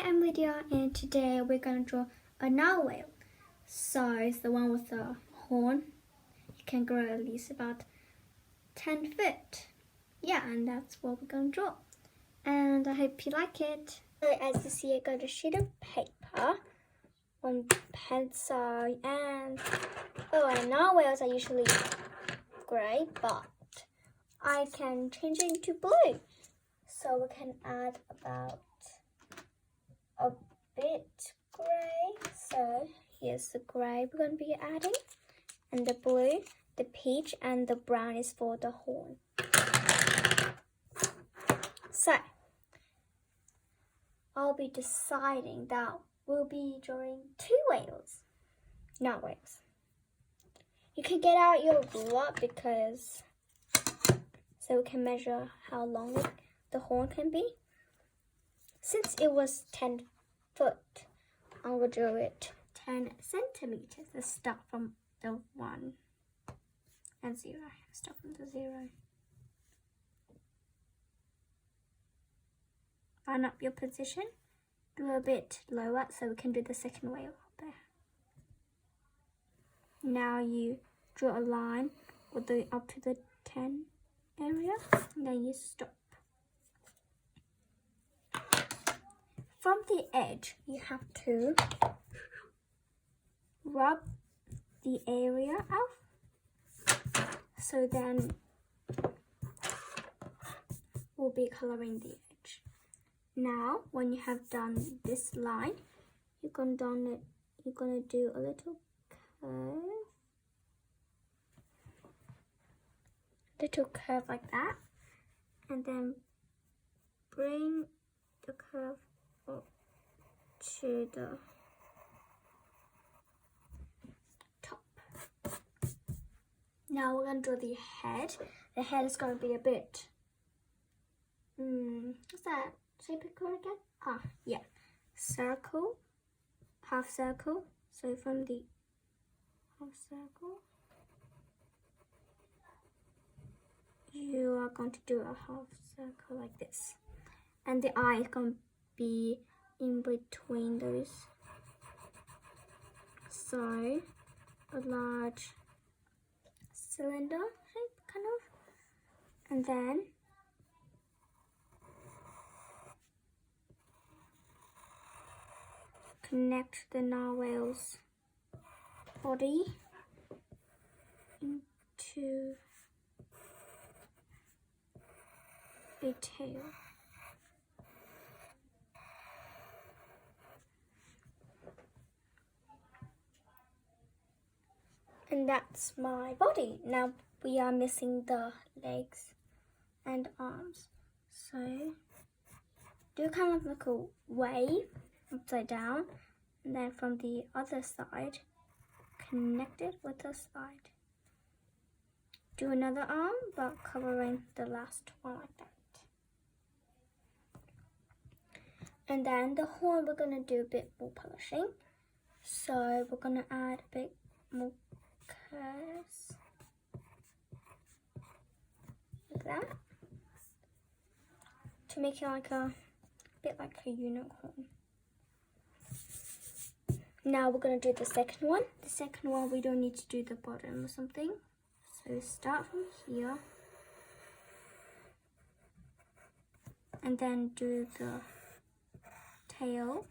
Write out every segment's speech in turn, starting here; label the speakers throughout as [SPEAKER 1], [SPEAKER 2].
[SPEAKER 1] I'm Lydia, and today we're going to draw a narwhale. So it's the one with the horn. It can grow at least about 10 feet. Yeah, and that's what we're going to draw. And I hope you like it. So as you see, I got a sheet of paper, one pencil, and narwhales are usually grey, but I can change it into blue. So we can add about a bit grey. So here's the grey we're going to be adding, and the blue, the peach, and the brown is for the horn. So I'll be deciding that we'll be drawing two whales, narwhales. You can get out your ruler because so we can measure how long the horn can be. Since it was 10 foot, I will draw it 10 centimeters. Let's start from the 1 and 0. Start from the 0. Line up your position. Do a bit lower so we can do the second whale there. Now you draw a line with the up to the 10 area, and then you stop. From the edge, you have to rub the area out. So then we'll be coloring the edge. Now, when you have done this line, you're gonna do a little curve like that, and then bring the curve up to the top. Now we're going to draw the head. The head is going to be a bit, what's that shape it called again? Yeah, circle, half circle. So from the half circle, you are going to do a half circle like this. And the eye is going to be in between those. So a large cylinder shape, kind of. And then connect the narwhal's body into a tail. And that's my body. Now we are missing the legs and arms. So do kind of like a wave upside down, and then from the other side, connect it with the side. Do another arm, but covering the last one like that. And then the horn, we're gonna do a bit more polishing. So we're gonna add a bit more curves like that to make it like a bit like a unicorn. Now we're going to do the second one. The second one, we don't need to do the bottom or something. So start from here and then do the tail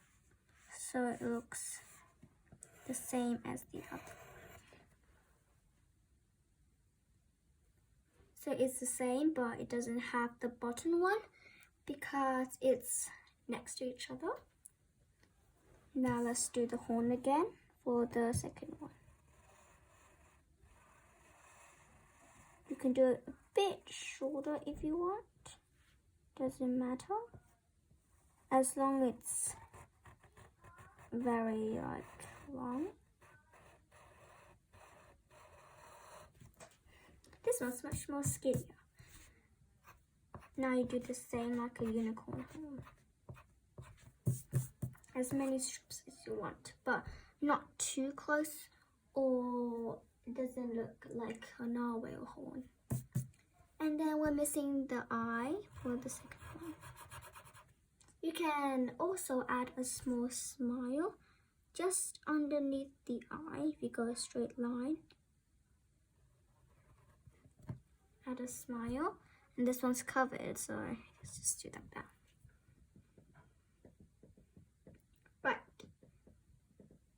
[SPEAKER 1] so it looks the same as the other. So it's the same, but it doesn't have the bottom one because it's next to each other. Now let's do the horn again for the second one. You can do it a bit shorter if you want. Doesn't matter. As long as it's very long. This one's much more skinnier. Now you do the same like a unicorn horn. As many strips as you want, but not too close or it doesn't look like a narwhal horn. And then we're missing the eye for the second one. You can also add a small smile just underneath the eye if you go a straight line. Add a smile, and this one's covered, so let's just do like that. Right.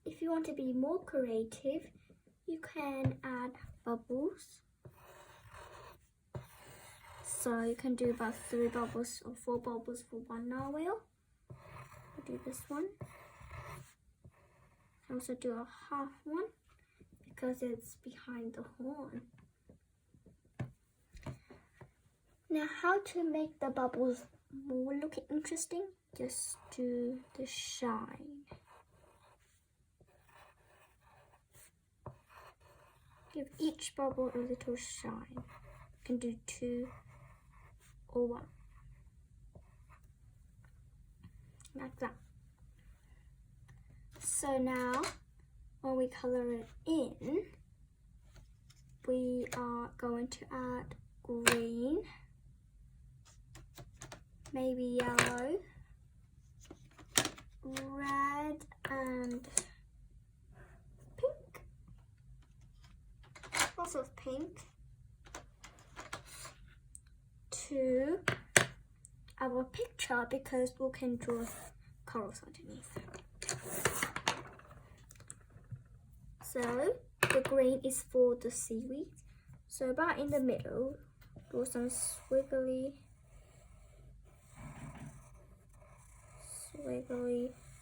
[SPEAKER 1] If you want to be more creative, you can add bubbles. So you can do about 3 bubbles or 4 bubbles for one narwhal. I'll do this one. I also do a half one because it's behind the horn. Now, how to make the bubbles more looking interesting? Just do the shine. Give each bubble a little shine. You can do 2 or 1. Like that. So now, when we color it in, we are going to add green, maybe yellow, red, and pink. Lots of pink to our picture because we can draw corals underneath. So the green is for the seaweed. So about in the middle, draw some swiggly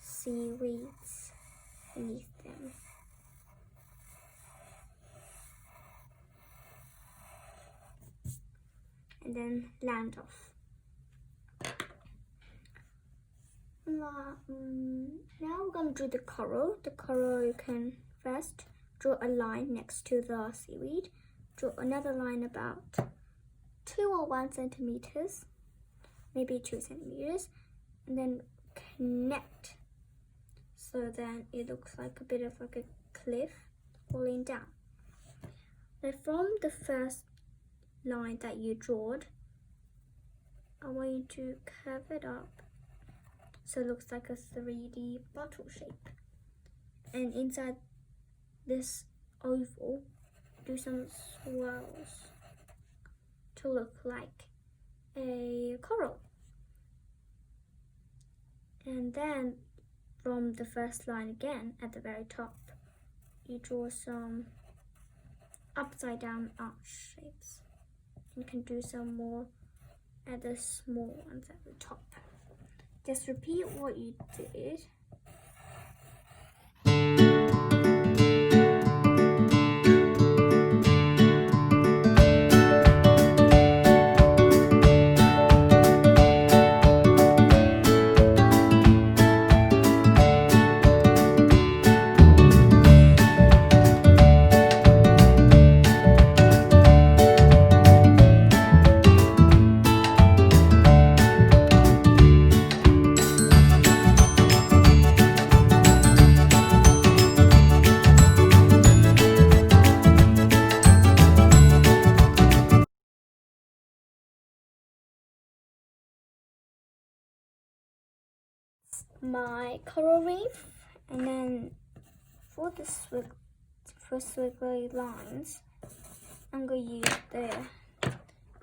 [SPEAKER 1] seaweeds beneath them. And then land off. Now we're going to do the coral. The coral, you can first draw a line next to the seaweed. Draw another line about 2 or 1 centimeters, maybe 2 centimeters, and then connect. So then it looks like a bit of like a cliff falling down. Then from the first line that you drawed, I want you to curve it up so it looks like a 3D bottle shape. And inside this oval, do some swirls to look like a coral. And then from the first line again, at the very top, you draw some upside down arch shapes. You can do some more at the small ones at the top. Just repeat what you did. My coral reef, and then for the squiggly lines, I'm going to use the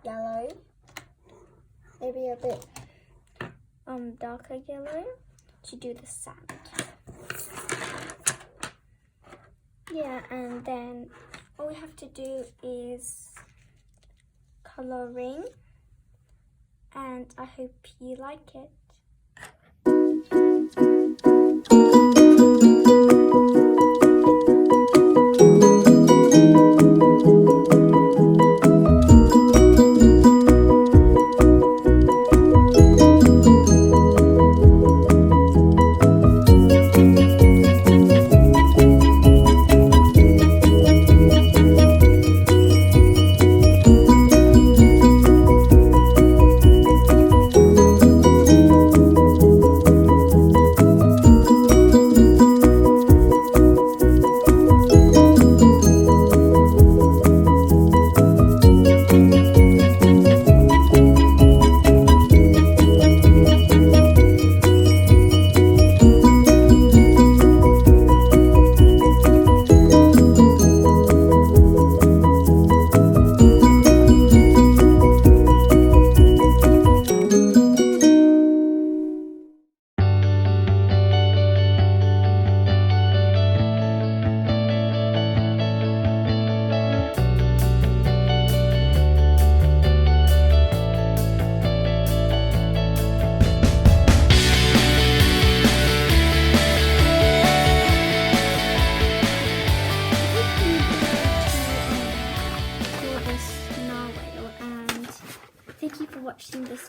[SPEAKER 1] yellow, maybe a bit darker yellow to do the sand. Yeah, and then all we have to do is coloring, and I hope you like it.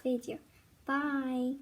[SPEAKER 1] video. Bye!